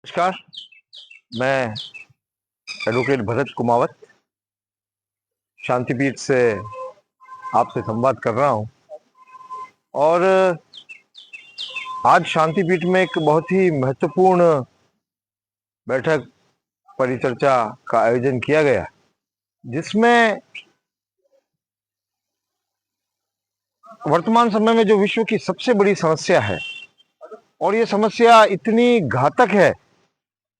नमस्कार। मैं एडवोकेट भरत कुमावत शांतिपीठ से आपसे संवाद कर रहा हूं। और आज शांतिपीठ में एक बहुत ही महत्वपूर्ण बैठक परिचर्चा का आयोजन किया गया, जिसमें वर्तमान समय में जो विश्व की सबसे बड़ी समस्या है, और ये समस्या इतनी घातक है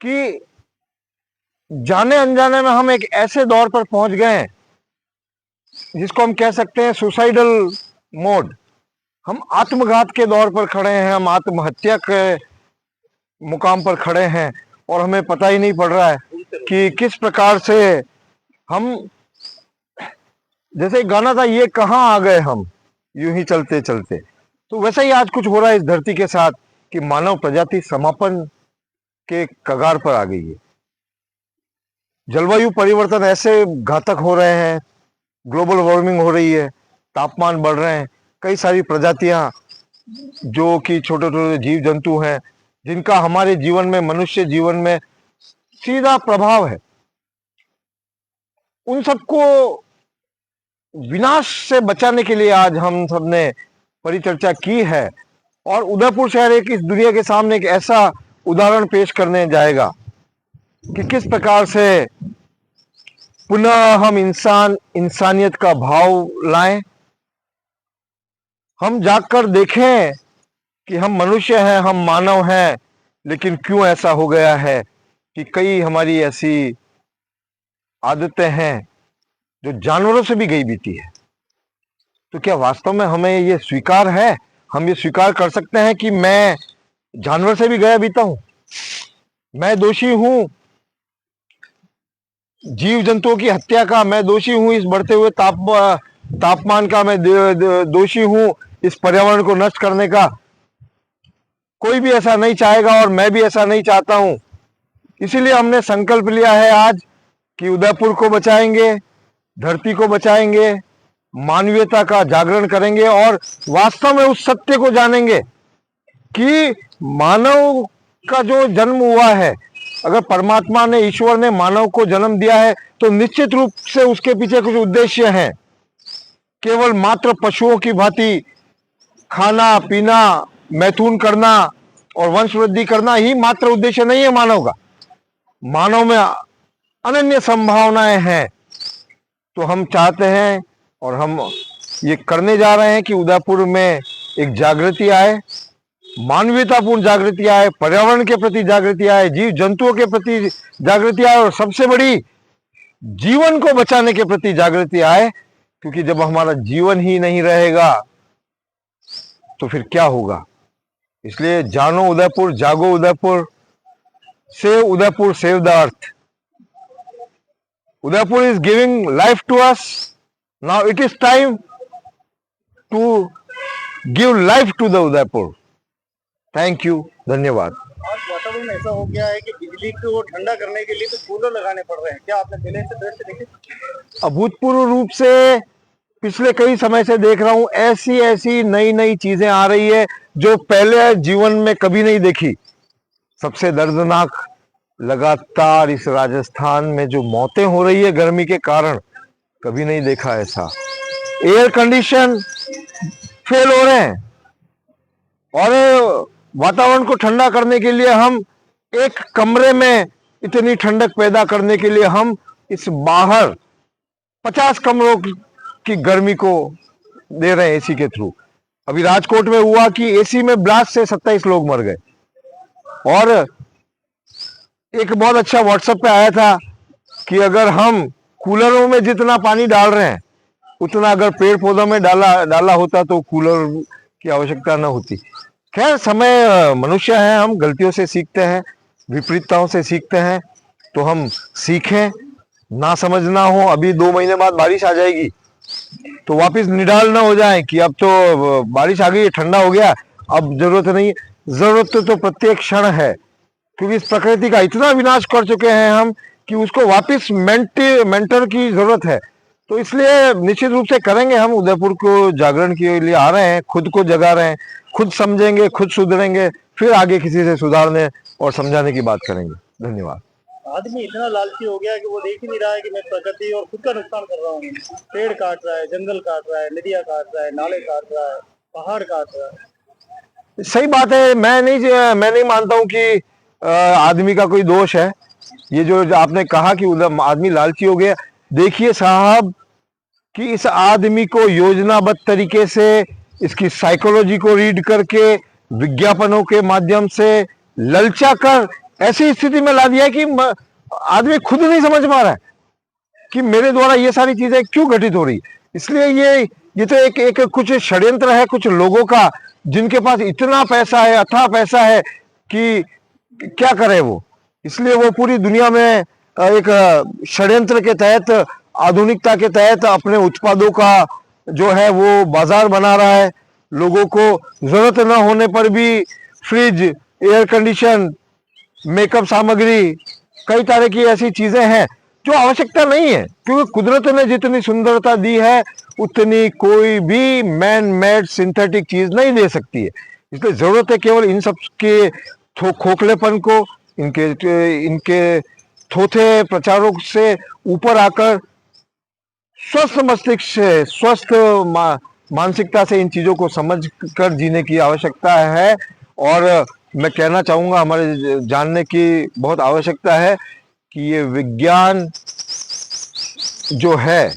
कि जाने अनजाने में हम एक ऐसे दौर पर पहुंच गए हैं जिसको हम कह सकते हैं सुसाइडल मोड। हम आत्मघात के दौर पर खड़े हैं, हम आत्महत्या के मुकाम पर खड़े हैं, और हमें पता ही नहीं पड़ रहा है कि किस प्रकार से हम, जैसे एक गाना था, ये कहाँ आ गए हम यूं ही चलते चलते। तो वैसा ही आज कुछ हो रहा है इस धरती के साथ कि मानव प्रजाति समापन के कगार पर आ गई है। जलवायु परिवर्तन ऐसे घातक हो रहे हैं, ग्लोबल वार्मिंग हो रही है, तापमान बढ़ रहे हैं, कई सारी प्रजातियां जो कि छोटे छोटे जीव जंतु हैं जिनका हमारे जीवन में, मनुष्य जीवन में सीधा प्रभाव है, उन सबको विनाश से बचाने के लिए आज हम सबने परिचर्चा की है। और उदयपुर शहर एक इस दुनिया के सामने एक ऐसा उदाहरण पेश करने जाएगा कि किस प्रकार से पुनः हम इंसानियत का भाव लाएं, हम जागकर देखें कि हम मनुष्य हैं, हम मानव हैं, लेकिन क्यों ऐसा हो गया है कि कई हमारी ऐसी आदतें हैं जो जानवरों से भी गई बीती है। तो क्या वास्तव में हमें ये स्वीकार है, हम ये स्वीकार कर सकते हैं कि मैं जानवर से भी गया बीता हूं, मैं दोषी हूं जीव जंतुओं की हत्या का, मैं दोषी हूं इस बढ़ते हुए तापमान का, मैं दोषी हूं इस पर्यावरण को नष्ट करने का। कोई भी ऐसा नहीं चाहेगा और मैं भी ऐसा नहीं चाहता हूं। इसीलिए हमने संकल्प लिया है आज कि उदयपुर को बचाएंगे, धरती को बचाएंगे, मानवीयता का जागरण करेंगे और वास्तव में उस सत्य को जानेंगे कि मानव का जो जन्म हुआ है, अगर परमात्मा ने, ईश्वर ने मानव को जन्म दिया है तो निश्चित रूप से उसके पीछे कुछ उद्देश्य हैं। केवल मात्र पशुओं की भांति खाना पीना, मैथुन करना और वंश वृद्धि करना ही मात्र उद्देश्य नहीं है मानव का। मानव में अनन्य संभावनाएं हैं। तो हम चाहते हैं और हम ये करने जा रहे हैं कि उदयपुर में एक जागृति आए, मानवीयतापूर्ण जागृति आए, पर्यावरण के प्रति जागृति आए, जीव जंतुओं के प्रति जागृति आए, और सबसे बड़ी जीवन को बचाने के प्रति जागृति आए। क्योंकि जब हमारा जीवन ही नहीं रहेगा तो फिर क्या होगा। इसलिए जानो उदयपुर, जागो Udaipur, save Udaipur, save the earth. Udaipur is giving life to us. Now it is time to give life to the Udaipur. Thank you. धन्यवाद। आज वातावरण ऐसा हो गया है कि बिजली को ठंडा करने के लिए तो कूलर लगाने पड़ रहे हैं। क्या आपने पहले से दृश्य देखे? अभूतपूर्व रूप से पिछले कई समय से देख रहा हूं, ऐसी ऐसी नई नई चीजें आ रही है जो पहले जीवन में कभी नहीं देखी। सबसे दर्दनाक, लगातार इस राजस्थान में जो मौतें हो रही है गर्मी के कारण, कभी नहीं देखा ऐसा। एयर कंडीशन फेल हो रहे हैं और वातावरण को ठंडा करने के लिए हम एक कमरे में इतनी ठंडक पैदा करने के लिए हम इस बाहर 50 कमरों की गर्मी को दे रहे हैं एसी के थ्रू। अभी राजकोट में हुआ कि एसी में ब्लास्ट से 27 लोग मर गए। और एक बहुत अच्छा व्हाट्सएप पे आया था कि अगर हम कूलरों में जितना पानी डाल रहे हैं उतना अगर पेड़ पौधों में डाला होता तो कूलर की आवश्यकता न होती। खैर, समय, मनुष्य हैं हम, गलतियों से सीखते हैं, विपरीतताओं से सीखते हैं। तो हम सीखें, ना समझना हो। अभी 2 महीने बाद बारिश आ जाएगी तो वापस निडाल ना हो जाए कि अब तो बारिश आ गई, ठंडा हो गया, अब जरूरत नहीं। जरूरत तो प्रत्येक क्षण है, क्योंकि इस प्रकृति का इतना विनाश कर चुके हैं हम कि उसको वापस मेंटर की जरूरत है। तो इसलिए निश्चित रूप से करेंगे। हम उदयपुर को जागरण के लिए आ रहे हैं, खुद को जगा रहे हैं, खुद समझेंगे, खुद सुधरेंगे, फिर आगे किसी से सुधारने और समझाने की बात करेंगे। धन्यवाद। आदमी इतना लालची हो गया कि वो देख ही नहीं रहा है कि मैं प्रकृति और खुद का नुकसान कर रहा हूँ। पेड़ काट रहा है, जंगल काट रहा है, नदियां काट रहा है, नाले काट रहा है, पहाड़ काट रहा है। सही बात है। मैं नहीं मानता हूं कि आदमी का कोई दोष है। ये जो आपने कहा कि उधर आदमी लालची हो गया, देखिए साहब कि इस आदमी को योजनाबद्ध तरीके से इसकी साइकोलॉजी को रीड करके विज्ञापनों के माध्यम से ललचा कर ऐसी स्थिति में ला दिया है कि आदमी खुद नहीं समझ पा रहा है कि मेरे द्वारा ये सारी चीजें क्यों घटित हो रही। इसलिए ये तो एक कुछ षड्यंत्र है कुछ लोगों का, जिनके पास इतना पैसा है, अथाह पैसा है कि क्या करे वो। इसलिए वो पूरी दुनिया में एक षड्यंत्र के तहत, आधुनिकता के तहत अपने उत्पादों का जो है वो बाजार बना रहा है। लोगों को जरूरत न होने पर भी फ्रिज, एयर कंडीशन, मेकअप सामग्री, कई तरह की ऐसी चीजें हैं जो आवश्यकता नहीं है, क्योंकि कुदरत ने जितनी सुंदरता दी है उतनी कोई भी मैन मेड सिंथेटिक चीज नहीं दे सकती है। इसलिए जरूरत है केवल इन सब के खोखलेपन को, इनके थोथे प्रचारों से ऊपर आकर स्वस्थ मस्तिष्क से, स्वस्थ मानसिकता से इन चीजों को समझ कर जीने की आवश्यकता है। और मैं कहना चाहूंगा, हमारे जानने की बहुत आवश्यकता है कि ये विज्ञान जो है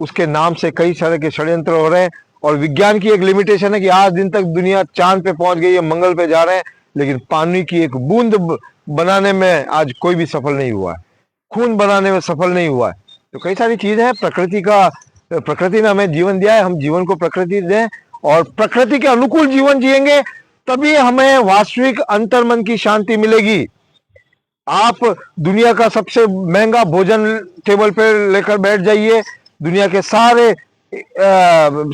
उसके नाम से कई तरह के षड्यंत्र हो रहे हैं। और विज्ञान की एक लिमिटेशन है कि आज दिन तक दुनिया चांद पे पहुंच गई है, मंगल पे जा रहे हैं, लेकिन पानी की एक बूंद बनाने में आज कोई भी सफल नहीं हुआ है, खून बनाने में सफल नहीं हुआ है। तो कई सारी चीजें हैं। प्रकृति ने हमें जीवन दिया है, हम जीवन को प्रकृति दें और प्रकृति के अनुकूल जीवन जिएंगे, तभी हमें वास्तविक अंतर्मन की शांति मिलेगी। आप दुनिया का सबसे महंगा भोजन टेबल पर लेकर बैठ जाइए, दुनिया के सारे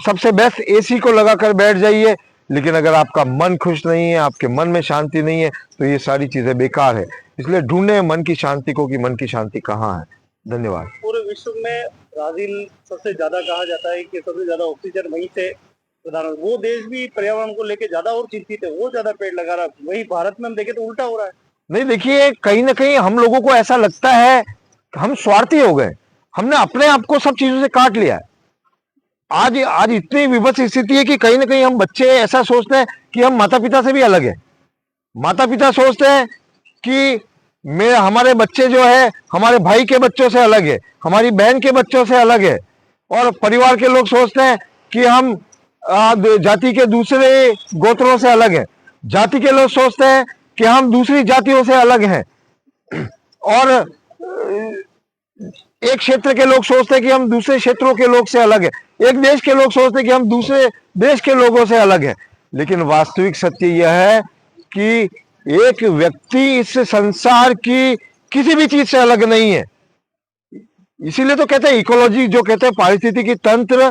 सबसे बेस्ट एसी को लगाकर बैठ जाइए, लेकिन अगर आपका मन खुश नहीं है, आपके मन में शांति नहीं है, तो ये सारी चीजें बेकार है। इसलिए ढूंढे मन की शांति को कि मन की शांति कहाँ है। धन्यवाद। पूरे विश्व में ब्राजील सबसे ज्यादा कहा जाता है कि सबसे ज्यादा ऑक्सीजन वहीं से प्रदान, वो देश भी पर्यावरण को लेकर ज्यादा और चिंतित है, वो ज्यादा पेड़ लगा रहा है। वही भारत में हम देखें तो उल्टा हो रहा है। नहीं, देखिए कहीं ना कहीं हम लोगों को ऐसा लगता है कि हम स्वार्थी हो गए, हमने अपने आप को सब चीजों से काट लिया है। आज इतनी विभत्स स्थिति है कि कहीं ना कहीं हम बच्चे ऐसा सोचते हैं कि हम माता पिता से भी अलग है। माता पिता सोचते हैं कि हमारे बच्चे जो है हमारे भाई के बच्चों से अलग है, हमारी बहन के बच्चों से अलग है। और परिवार के लोग सोचते हैं कि हम जाति के दूसरे गोत्रों से अलग हैं। जाति के लोग सोचते हैं कि हम दूसरी जातियों से अलग हैं। और एक क्षेत्र के लोग सोचते हैं कि हम दूसरे क्षेत्रों के लोग से अलग हैं। एक देश के लोग सोचते हैं कि हम दूसरे देश के लोगों से अलग हैं। लेकिन वास्तविक सत्य यह है कि एक व्यक्ति इस संसार की किसी भी चीज से अलग नहीं है। इसीलिए तो कहते हैं इकोलॉजी, जो कहते हैं पारिस्थितिकी तंत्र,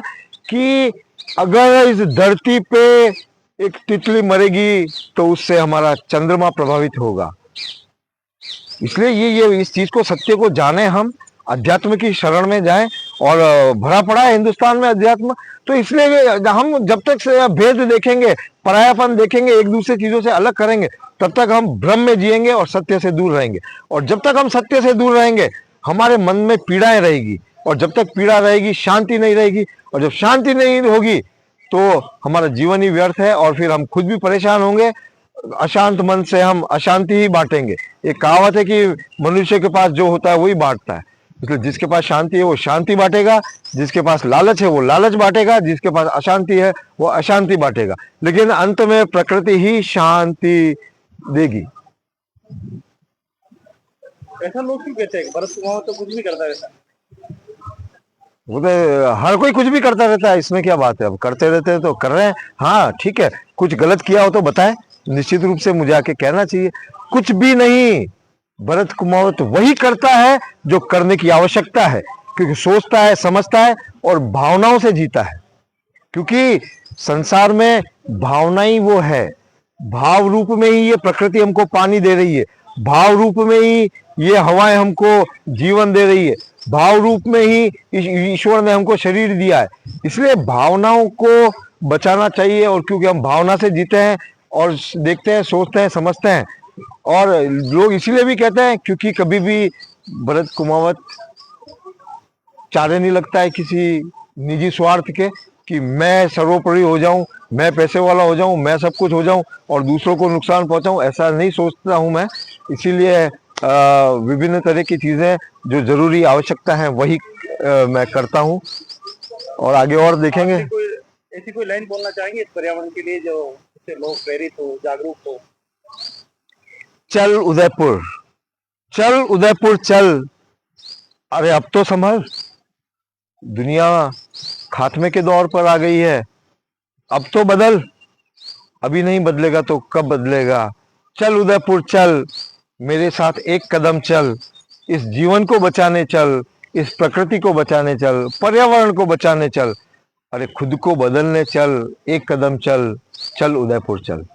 कि अगर इस धरती पे एक तितली मरेगी तो उससे हमारा चंद्रमा प्रभावित होगा। इसलिए ये इस चीज को, सत्य को जाने, हम अध्यात्म की शरण में जाएं। और भरा पड़ा है हिंदुस्तान में अध्यात्म, तो इसलिए हम जब तक से भेद देखेंगे, परायापन देखेंगे, एक दूसरे चीजों से अलग करेंगे, तब तक हम भ्रम में जिएंगे और सत्य से दूर रहेंगे। और जब तक हम सत्य से दूर रहेंगे, हमारे मन में पीड़ाएं रहेगी, और जब तक पीड़ा रहेगी शांति नहीं रहेगी, और जब शांति नहीं होगी तो हमारा जीवन ही व्यर्थ है, और फिर हम खुद भी परेशान होंगे। अशांत मन से हम अशांति ही बांटेंगे। एक कहावत है कि मनुष्य के पास जो होता है वही बांटता है। इसलिए जिसके पास शांति है वो शांति बांटेगा, जिसके पास लालच है वो लालच बांटेगा, जिसके पास अशांति है वो अशांति बांटेगा। लेकिन अंत में प्रकृति ही शांति देगी। ऐसा लोग क्यों कहते हैं? भरत कुमार तो कुछ भी करता रहता है। वो तो हर कोई कुछ भी करता रहता है, इसमें क्या बात है। अब करते रहते हैं तो कर रहे हैं। हाँ ठीक है, कुछ गलत किया हो तो बताएं, निश्चित रूप से मुझे आके कहना चाहिए। कुछ भी नहीं, भरत कुमावत वही करता है जो करने की आवश्यकता है, क्योंकि सोचता है, समझता है और भावनाओं से जीता है। क्योंकि संसार में भावना ही वो है, भाव रूप में ही ये प्रकृति हमको पानी दे रही है, भाव रूप में ही ये हवाएं हमको जीवन दे रही है, भाव रूप में ही ईश्वर ने हमको शरीर दिया है। इसलिए भावनाओं को बचाना चाहिए। और क्योंकि हम भावना से जीते हैं और देखते हैं, सोचते हैं, समझते हैं, और लोग इसीलिए भी कहते हैं क्योंकि कभी भी भरत कुमावत चाहने नहीं लगता है किसी निजी स्वार्थ के कि मैं सर्वोपरि हो जाऊं, मैं पैसे वाला हो जाऊं, मैं सब कुछ हो जाऊं और दूसरों को नुकसान पहुंचाऊं, ऐसा नहीं सोचता हूं मैं। इसीलिए विभिन्न तरह की चीजें जो जरूरी आवश्यकता है वही मैं करता हूं और आगे और देखेंगे। ऐसी कोई लाइन बोलना चाहेंगे इस पर्यावरण के लिए जो इससे लोग प्रेरित हो, जागरूक हो? चल उदयपुर, चल उदयपुर चल, अरे अब तो संभल, दुनिया खात्मे के दौर पर आ गई है, अब तो बदल, अभी नहीं बदलेगा तो कब बदलेगा। चल उदयपुर चल, मेरे साथ एक कदम चल, इस जीवन को बचाने चल, इस प्रकृति को बचाने चल, पर्यावरण को बचाने चल, अरे खुद को बदलने चल, एक कदम चल, चल उदयपुर चल।